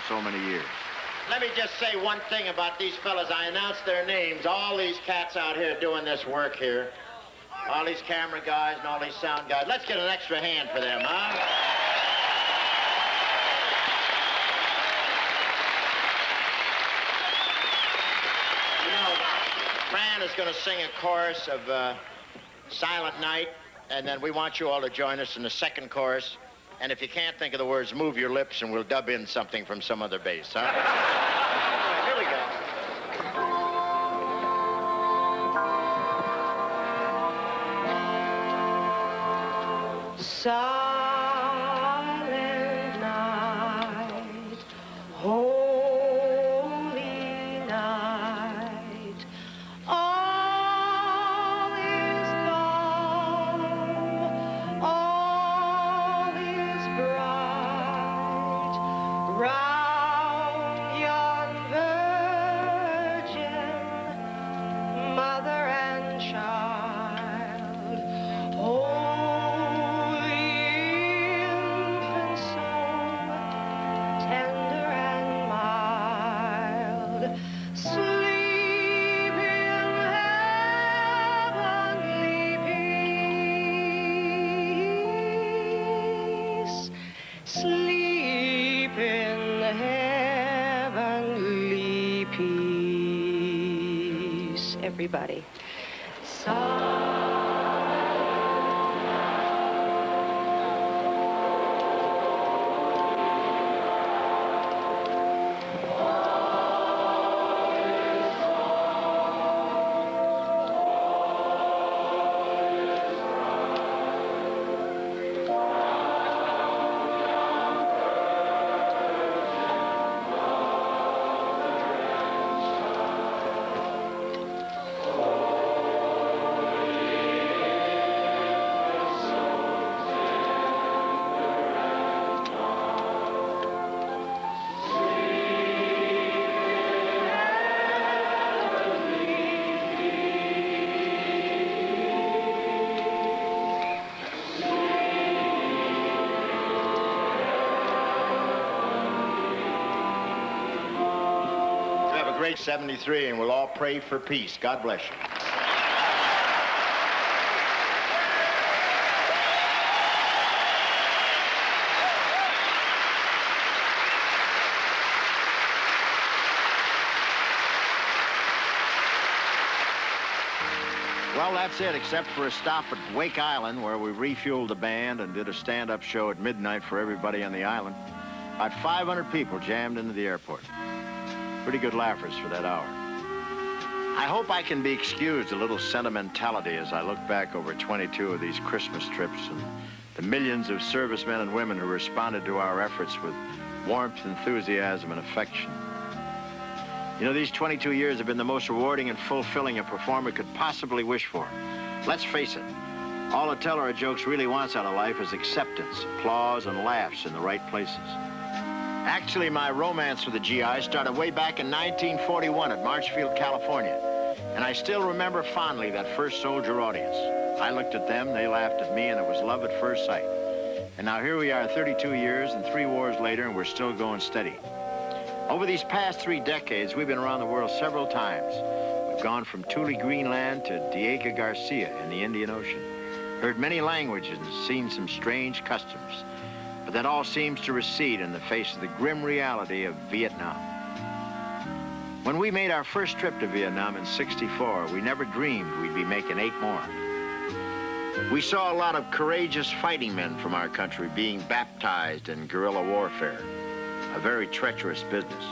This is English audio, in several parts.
so many years. Let me just say one thing about these fellas. I announced their names. All these cats out here doing this work here. All these camera guys and all these sound guys. Let's get an extra hand for them, huh? You know, Fran is going to sing a chorus of Silent Night, and then we want you all to join us in the second chorus. And if you can't think of the words, move your lips and we'll dub in something from some other bass, huh? Here we go. Silent night, holy night, all is calm, all is bright, round yon virgin, mother and child, holy infant soul, tender and mild, sleep in heavenly peace, sleep in heavenly peace. Everybody. Have a great 73, and we'll all pray for peace. God bless you. Well, that's it, except for a stop at Wake Island, where we refueled the band and did a stand-up show at midnight for everybody on the island. About 500 people jammed into the airport. Pretty good laughers for that hour. I hope I can be excused a little sentimentality as I look back over 22 of these Christmas trips and the millions of servicemen and women who responded to our efforts with warmth, enthusiasm, and affection. You know, these 22 years have been the most rewarding and fulfilling a performer could possibly wish for. Let's face it, all a teller of jokes really wants out of life is acceptance, applause, and laughs in the right places. Actually, my romance with the GI started way back in 1941 at Marshfield, California. And I still remember fondly that first soldier audience. I looked at them, they laughed at me, and it was love at first sight. And now here we are 32 years and 3 wars later, and we're still going steady. Over these past 3 decades, we've been around the world several times. We've gone from Thule, Greenland to Diego Garcia in the Indian Ocean, heard many languages and seen some strange customs. But that all seems to recede in the face of the grim reality of Vietnam. When we made our first trip to Vietnam in '64, we never dreamed we'd be making 8 more. We saw a lot of courageous fighting men from our country being baptized in guerrilla warfare, a very treacherous business.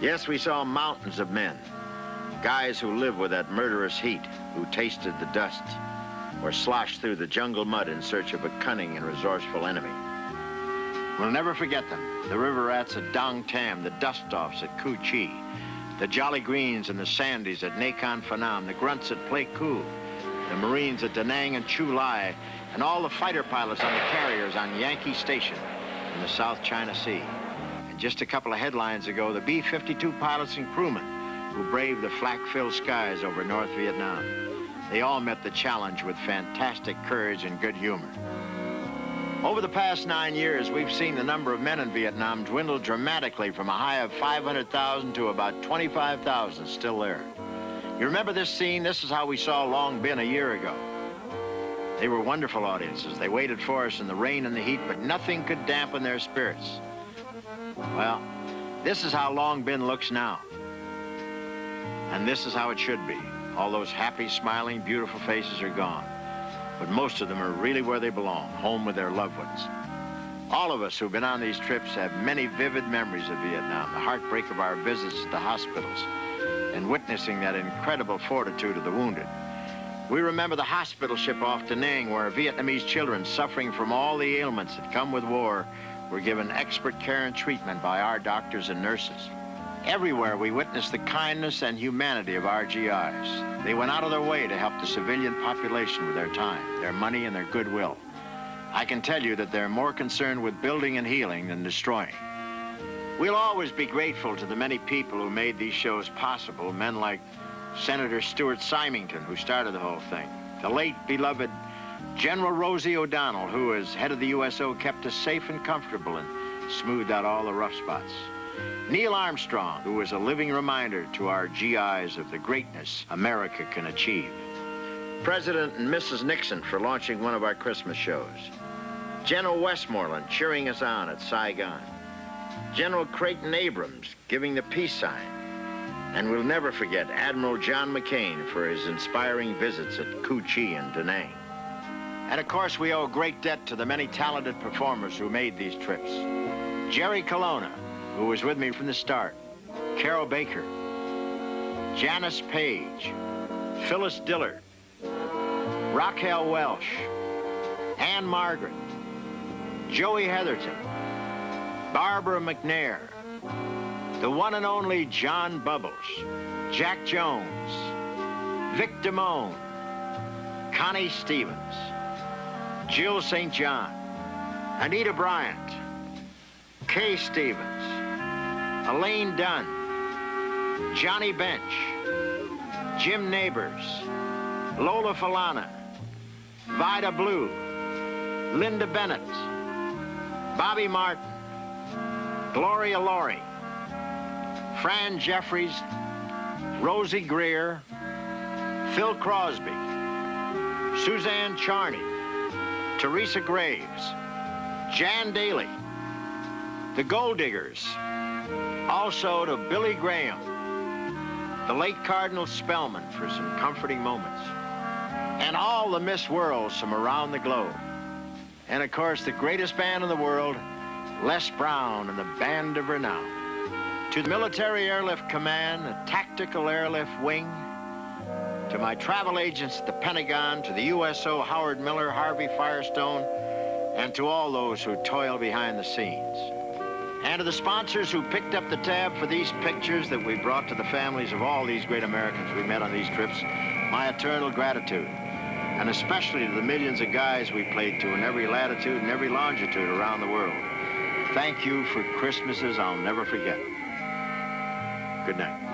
Yes, we saw mountains of men, guys who live with that murderous heat, who tasted the dust, or sloshed through the jungle mud in search of a cunning and resourceful enemy. We'll never forget them. The river rats at Dong Tam, the dust-offs at Cu Chi, the Jolly Greens and the Sandys at Nakhon Phanom, the grunts at Pleiku, the Marines at Da Nang and Chu Lai, and all the fighter pilots on the carriers on Yankee Station in the South China Sea. And just a couple of headlines ago, the B-52 pilots and crewmen who braved the flak-filled skies over North Vietnam. They all met the challenge with fantastic courage and good humor. Over the past 9 years, we've seen the number of men in Vietnam dwindle dramatically from a high of 500,000 to about 25,000 still there. You remember this scene? This is how we saw Long Binh a year ago. They were wonderful audiences. They waited for us in the rain and the heat, but nothing could dampen their spirits. Well, this is how Long Binh looks now. And this is how it should be. All those happy, smiling, beautiful faces are gone. But most of them are really where they belong, home with their loved ones. All of us who've been on these trips have many vivid memories of Vietnam, the heartbreak of our visits to hospitals, and witnessing that incredible fortitude of the wounded. We remember the hospital ship off Da Nang, where Vietnamese children suffering from all the ailments that come with war were given expert care and treatment by our doctors and nurses. Everywhere we witnessed the kindness and humanity of our GIs. They went out of their way to help the civilian population with their time, their money, and their goodwill. I can tell you that they're more concerned with building and healing than destroying. We'll always be grateful to the many people who made these shows possible, men like Senator Stuart Symington, who started the whole thing, the late beloved General Rosie O'Donnell, who, as head of the USO, kept us safe and comfortable and smoothed out all the rough spots. Neil Armstrong, who was a living reminder to our GIs of the greatness America can achieve. President and Mrs. Nixon for launching one of our Christmas shows. General Westmoreland cheering us on at Saigon. General Creighton Abrams giving the peace sign. And we'll never forget Admiral John McCain for his inspiring visits at Cu Chi and Da Nang. And of course, we owe a great debt to the many talented performers who made these trips. Jerry Colonna, who was with me from the start, Carol Baker, Janice Page, Phyllis Dillard, Raquel Welch, Ann Margaret, Joey Heatherton, Barbara McNair, the one and only John Bubbles, Jack Jones, Vic Damone, Connie Stevens, Jill St. John, Anita Bryant, Kay Stevens, Elaine Dunn, Johnny Bench, Jim Neighbors, Lola Falana, Vida Blue, Linda Bennett, Bobby Martin, Gloria Laurie, Fran Jeffries, Rosie Greer, Phil Crosby, Suzanne Charney, Teresa Graves, Jan Daly, the Gold Diggers, also to Billy Graham, the late Cardinal Spellman for some comforting moments, and all the Miss Worlds from around the globe. And of course, the greatest band in the world, Les Brown and the Band of Renown. To the Military Airlift Command, the Tactical Airlift Wing, to my travel agents at the Pentagon, to the USO Howard Miller, Harvey Firestone, and to all those who toil behind the scenes. And to the sponsors who picked up the tab for these pictures that we brought to the families of all these great Americans we met on these trips, my eternal gratitude. And especially to the millions of guys we played to in every latitude and every longitude around the world. Thank you for Christmases I'll never forget. Good night.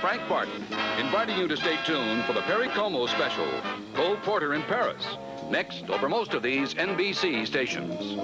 Frank Barton, inviting you to stay tuned for the Perry Como special, Cole Porter in Paris, next over most of these NBC stations.